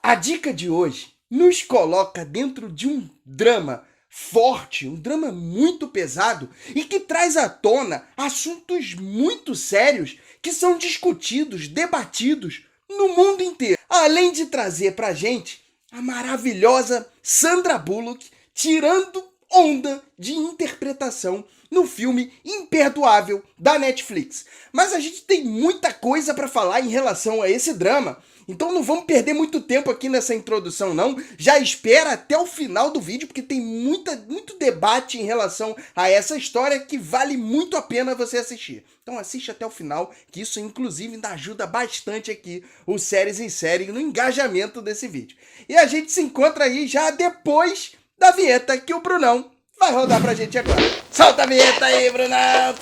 A dica de hoje nos coloca dentro de um drama forte, um drama muito pesado e que traz à tona assuntos muito sérios que são discutidos, debatidos no mundo inteiro. Além de trazer pra gente a maravilhosa Sandra Bullock tirando onda de interpretação no filme Imperdoável da Netflix. Mas a gente tem muita coisa para falar em relação a esse drama, então não vamos perder muito tempo aqui nessa introdução não. Já espera até o final do vídeo, porque tem muito debate em relação a essa história que vale muito a pena você assistir. Então assiste até o final, que isso inclusive ainda ajuda bastante aqui o Séries em Série no engajamento desse vídeo. E a gente se encontra aí já depois da vinheta que o Brunão vai rodar pra gente agora. Solta a vinheta aí, Brunão!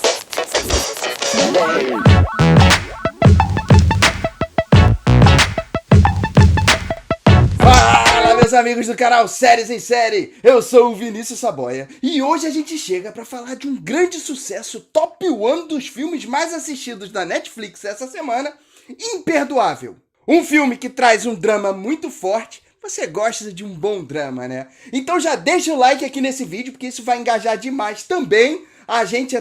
Fala, meus amigos do canal Séries em Série! Eu sou o Vinícius Saboia e hoje a gente chega pra falar de um grande sucesso, top 1 dos filmes mais assistidos da Netflix essa semana, Imperdoável. Um filme que traz um drama muito forte. Você gosta de um bom drama, né? Então já deixa o like aqui nesse vídeo, porque isso vai engajar demais também a gente,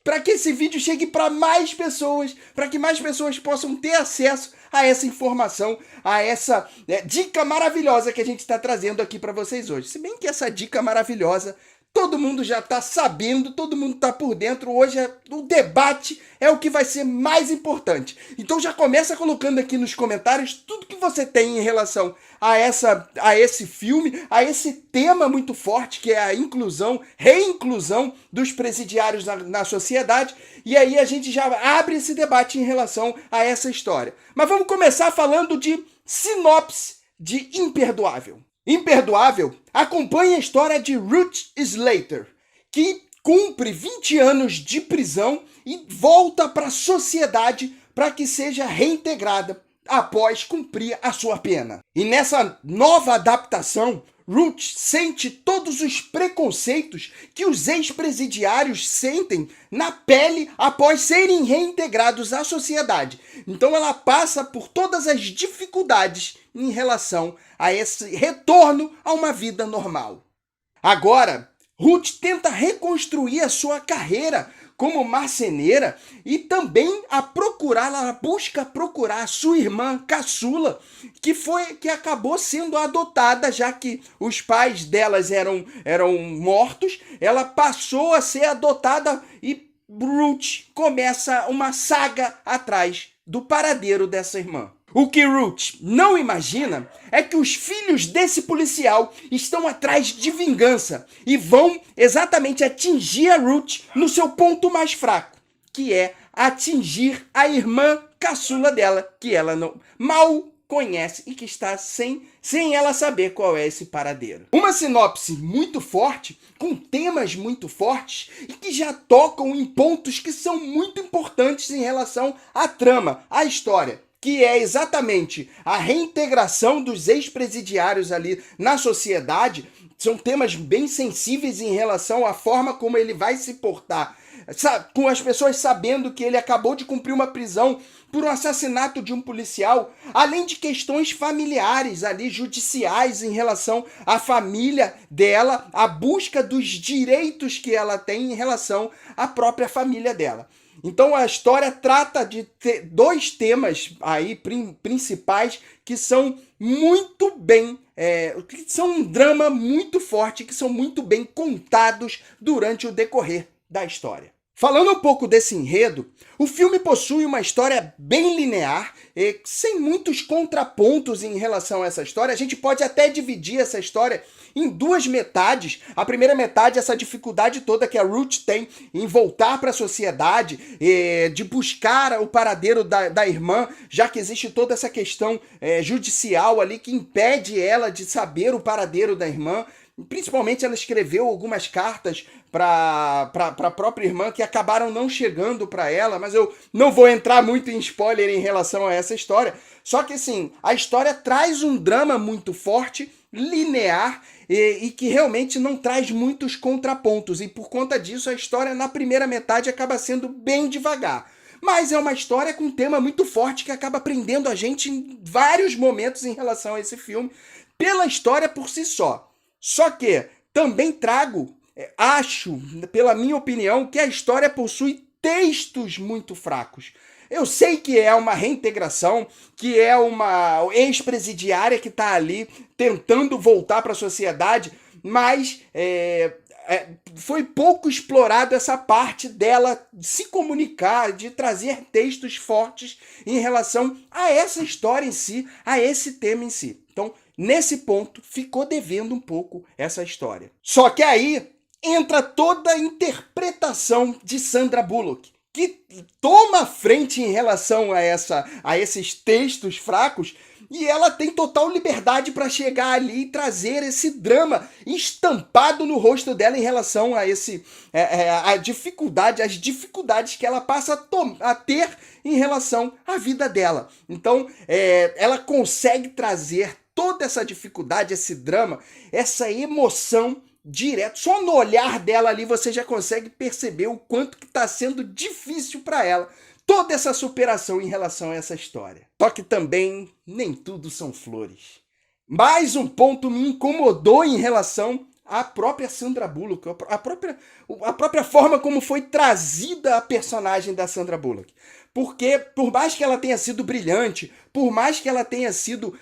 para que esse vídeo chegue para mais pessoas, para que mais pessoas possam ter acesso a essa informação, a essa dica maravilhosa que a gente está trazendo aqui para vocês hoje. Se bem que essa dica maravilhosa todo mundo já está sabendo, todo mundo está por dentro. Hoje o debate é o que vai ser mais importante. Então já começa colocando aqui nos comentários tudo que você tem em relação a esse filme, a esse tema muito forte que é a inclusão, reinclusão dos presidiários na sociedade. E aí a gente já abre esse debate em relação a essa história. Mas vamos começar falando de sinopse de Imperdoável. Imperdoável acompanha a história de Ruth Slater, que cumpre 20 anos de prisão e volta para a sociedade para que seja reintegrada após cumprir a sua pena. E nessa nova adaptação, Ruth sente todos os preconceitos que os ex-presidiários sentem na pele após serem reintegrados à sociedade. Então ela passa por todas as dificuldades em relação a esse retorno a uma vida normal. Agora, Ruth tenta reconstruir a sua carreira como marceneira e também ela busca procurar a sua irmã caçula, que acabou sendo adotada, já que os pais delas eram mortos. Ela passou a ser adotada e Ruth começa uma saga atrás do paradeiro dessa irmã. O que Ruth não imagina é que os filhos desse policial estão atrás de vingança e vão exatamente atingir a Ruth no seu ponto mais fraco, que é atingir a irmã caçula dela, que ela mal conhece e que está sem ela saber qual é esse paradeiro. Uma sinopse muito forte, com temas muito fortes e que já tocam em pontos que são muito importantes em relação à trama, à história, que é exatamente a reintegração dos ex-presidiários ali na sociedade. São temas bem sensíveis em relação à forma como ele vai se portar, com as pessoas sabendo que ele acabou de cumprir uma prisão por um assassinato de um policial, além de questões familiares ali, judiciais em relação à família dela, a busca dos direitos que ela tem em relação à própria família dela. Então a história trata de dois temas aí principais que são muito bem, que são um drama muito forte, que são muito bem contados durante o decorrer da história. Falando um pouco desse enredo, o filme possui uma história bem linear, sem muitos contrapontos em relação a essa história. A gente pode até dividir essa história em duas metades. A primeira metade, essa dificuldade toda que a Ruth tem em voltar para a sociedade, de buscar o paradeiro da irmã, já que existe toda essa questão judicial ali que impede ela de saber o paradeiro da irmã. Principalmente ela escreveu algumas cartas para a própria irmã que acabaram não chegando para ela, mas eu não vou entrar muito em spoiler em relação a essa história. Só que assim, a história traz um drama muito forte, linear e que realmente não traz muitos contrapontos. E por conta disso a história na primeira metade acaba sendo bem devagar. mas é uma história com um tema muito forte que acaba prendendo a gente em vários momentos em relação a esse filme, pela história por si só. Só que também trago, acho, pela minha opinião, que a história possui textos muito fracos. Eu sei que é uma reintegração, que é uma ex-presidiária que está ali tentando voltar para a sociedade, mas foi pouco explorado essa parte dela se comunicar, de trazer textos fortes em relação a essa história em si, a esse tema em si. Então, nesse ponto, ficou devendo um pouco essa história. Só que aí entra toda a interpretação de Sandra Bullock, que toma a frente em relação a esses textos fracos, e ela tem total liberdade para chegar ali e trazer esse drama estampado no rosto dela em relação a as dificuldades que ela passa a ter em relação à vida dela. Então, ela consegue trazer toda essa dificuldade, esse drama, essa emoção direto. Só no olhar dela ali você já consegue perceber o quanto que está sendo difícil para ela toda essa superação em relação a essa história. Só que também nem tudo são flores. Mais um ponto me incomodou em relação à própria Sandra Bullock, a própria forma como foi trazida a personagem da Sandra Bullock. Porque, por mais que ela tenha sido brilhante, por mais que ela tenha tido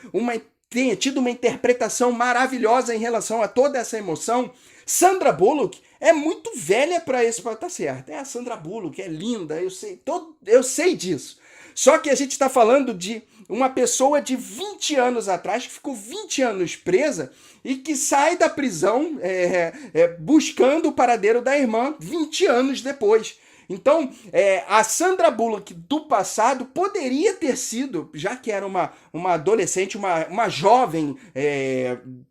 uma interpretação maravilhosa em relação a toda essa emoção, Sandra Bullock é muito velha para isso estar certo. É a Sandra Bullock, é linda, eu sei disso. Só que a gente está falando de uma pessoa de 20 anos atrás, que ficou 20 anos presa e que sai da prisão buscando o paradeiro da irmã 20 anos depois. Então, a Sandra Bullock do passado poderia ter sido, já que era uma adolescente, uma jovem,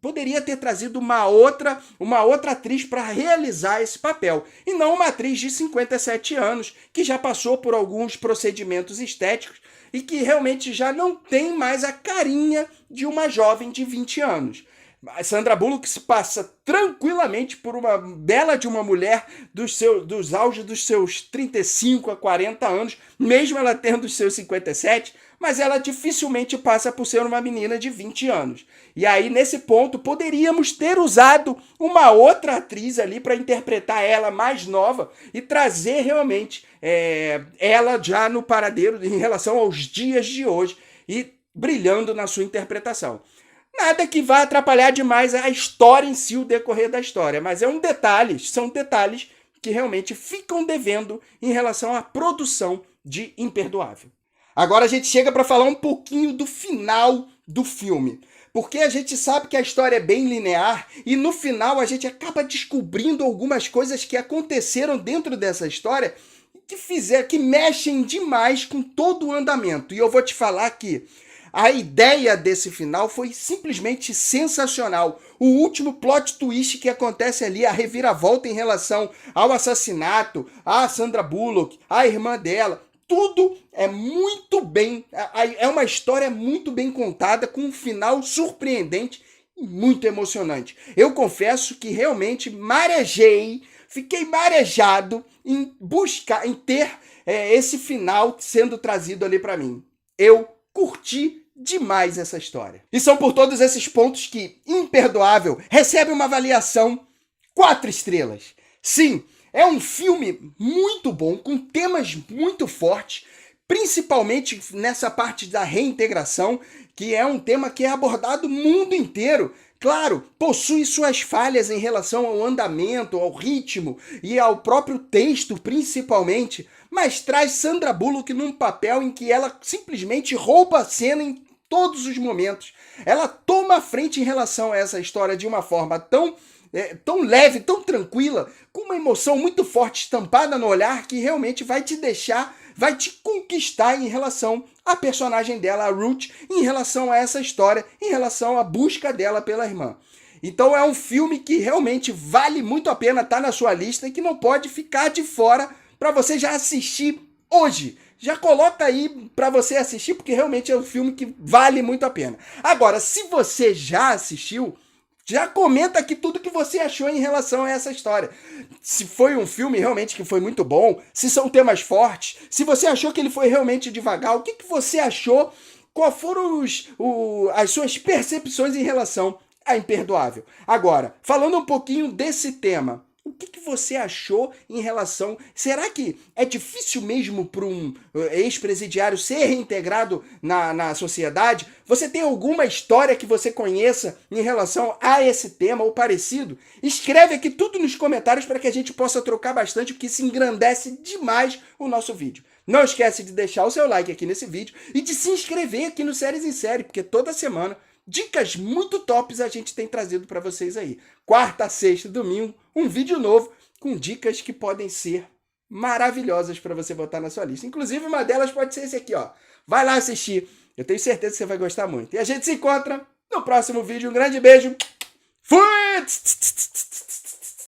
poderia ter trazido uma outra atriz para realizar esse papel. E não uma atriz de 57 anos, que já passou por alguns procedimentos estéticos e que realmente já não tem mais a carinha de uma jovem de 20 anos. A Sandra Bullock se passa tranquilamente por uma bela de uma mulher dos auges dos seus 35 a 40 anos, mesmo ela tendo os seus 57, mas ela dificilmente passa por ser uma menina de 20 anos. E aí, nesse ponto, poderíamos ter usado uma outra atriz ali para interpretar ela mais nova e trazer realmente ela já no paradeiro em relação aos dias de hoje e brilhando na sua interpretação. Nada que vá atrapalhar demais a história em si, o decorrer da história, mas são detalhes que realmente ficam devendo em relação à produção de Imperdoável. Agora a gente chega para falar um pouquinho do final do filme, porque a gente sabe que a história é bem linear e no final a gente acaba descobrindo algumas coisas que aconteceram dentro dessa história que mexem demais com todo o andamento. E eu vou te falar que a ideia desse final foi simplesmente sensacional. O último plot twist que acontece ali, a reviravolta em relação ao assassinato, a Sandra Bullock, a irmã dela, tudo é muito bem, é uma história muito bem contada, com um final surpreendente e muito emocionante. Eu confesso que realmente fiquei marejado em ter esse final sendo trazido ali para mim. Eu curti demais essa história. E são por todos esses pontos que Imperdoável recebe uma avaliação 4 estrelas. Sim, é um filme muito bom, com temas muito fortes, principalmente nessa parte da reintegração, que é um tema que é abordado no mundo inteiro. Claro, possui suas falhas em relação ao andamento, ao ritmo e ao próprio texto, principalmente, mas traz Sandra Bullock num papel em que ela simplesmente rouba a cena em todos os momentos. Ela toma a frente em relação a essa história de uma forma tão leve, tão tranquila, com uma emoção muito forte estampada no olhar, que realmente vai te conquistar em relação à personagem dela, a Ruth, em relação a essa história, em relação à busca dela pela irmã. Então é um filme que realmente vale muito a pena estar na sua lista e que não pode ficar de fora para você já assistir hoje. Já coloca aí para você assistir, porque realmente é um filme que vale muito a pena. Agora, se você já assistiu, Já comenta aqui tudo que você achou em relação a essa história. Se foi um filme realmente que foi muito bom, se são temas fortes, se você achou que ele foi realmente devagar, o que, que você achou, quais foram as suas percepções em relação a Imperdoável. Agora, falando um pouquinho desse tema, o que, que você achou em relação... Será que é difícil mesmo para um ex-presidiário ser reintegrado na sociedade? Você tem alguma história que você conheça em relação a esse tema ou parecido? Escreve aqui tudo nos comentários para que a gente possa trocar bastante, porque isso engrandece demais o nosso vídeo. Não esquece de deixar o seu like aqui nesse vídeo e de se inscrever aqui no Séries em Série, porque toda semana dicas muito tops a gente tem trazido para vocês aí. Quarta, sexta, domingo, um vídeo novo com dicas que podem ser maravilhosas para você botar na sua lista. Inclusive, uma delas pode ser esse aqui, ó. Vai lá assistir. Eu tenho certeza que você vai gostar muito. E a gente se encontra no próximo vídeo. Um grande beijo. Fui!